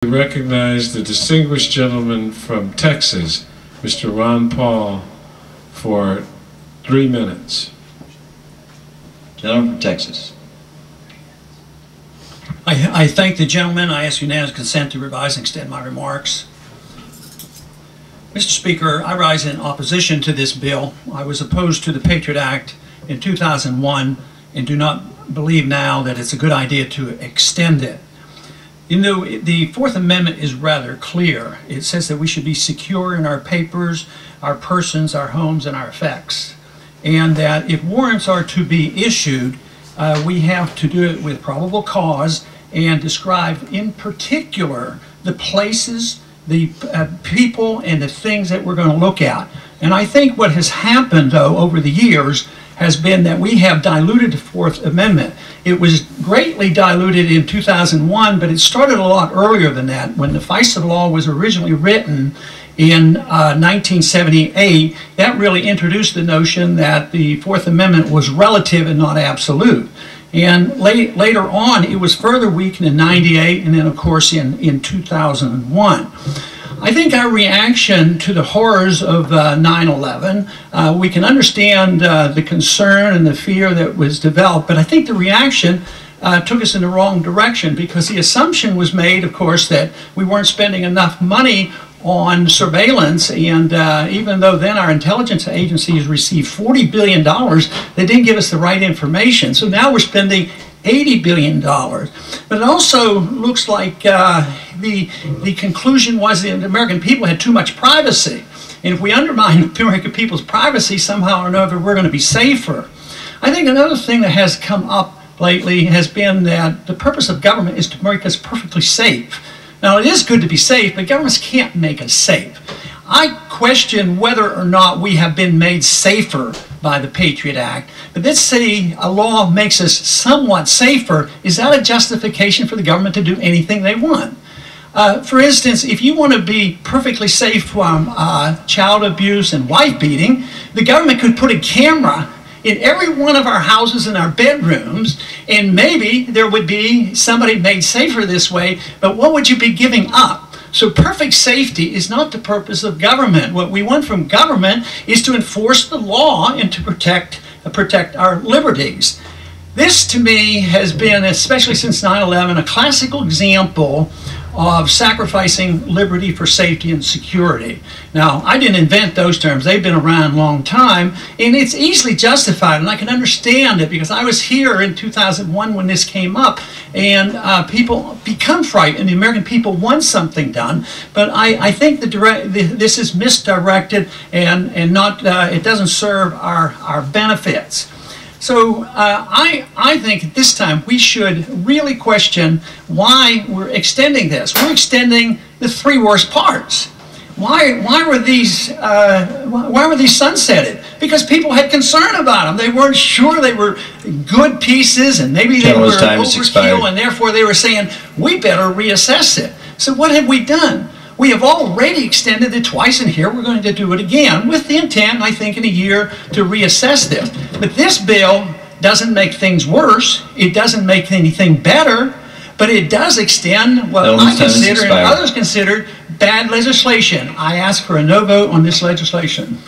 We recognize the distinguished gentleman from Texas, Mr. Ron Paul, for 3 minutes. Gentleman from Texas. I thank the gentleman. I ask unanimous consent to revise and extend my remarks. Mr. Speaker, I rise in opposition to this bill. I was opposed to the Patriot Act in 2001 and do not believe now that it's a good idea to extend it. You know, the Fourth Amendment is rather clear. It says that we should be secure in our papers, our persons, our homes, and our effects. And that if warrants are to be issued, we have to do it with probable cause and describe in particular the places, the people, and the things that we're going to look at. And I think what has happened, though, over the years has been that we have diluted the Fourth Amendment. It was greatly diluted in 2001, but it started a lot earlier than that. When the FISA law was originally written in 1978, that really introduced the notion that the Fourth Amendment was relative and not absolute. And later on, it was further weakened in 98 and then, of course, in 2001. I think our reaction to the horrors of 9/11, we can understand the concern and the fear that was developed, but I think the reaction took us in the wrong direction, because the assumption was made, of course, that we weren't spending enough money on surveillance, and even though then our intelligence agencies received $40 billion, they didn't give us the right information. So now we're spending $80 billion. But it also looks like the conclusion was that the American people had too much privacy. And if we undermine the American people's privacy, somehow or another, we're going to be safer. I think another thing that has come up lately has been that the purpose of government is to make us perfectly safe. Now, it is good to be safe, but governments can't make us safe. I question whether or not we have been made safer by the Patriot Act, but let's say a law makes us somewhat safer. Is that a justification for the government to do anything they want? For instance, if you want to be perfectly safe from child abuse and wife beating, the government could put a camera in every one of our houses and our bedrooms, and maybe there would be somebody made safer this way, but what would you be giving up? So perfect safety is not the purpose of government. What we want from government is to enforce the law and to protect our liberties. This, to me, has been, especially since 9/11, a classical example of sacrificing liberty for safety and security. Now, I didn't invent those terms. They've been around a long time, and it's easily justified, and I can understand it because I was here in 2001 when this came up, and people become frightened. The American people want something done, but I think this is misdirected and not, it doesn't serve our benefits. So I think at this time we should really question why we're extending this. We're extending the three worst parts. Why were these sunsetted? Because people had concern about them. They weren't sure they were good pieces, and maybe they were overkill, and therefore they were saying we better reassess it. So what have we done? We have already extended it twice, and here we're going to do it again with the intent, I think, in a year to reassess this. But this bill doesn't make things worse. It doesn't make anything better, but it does extend what I consider and others consider bad legislation. I ask for a no vote on this legislation.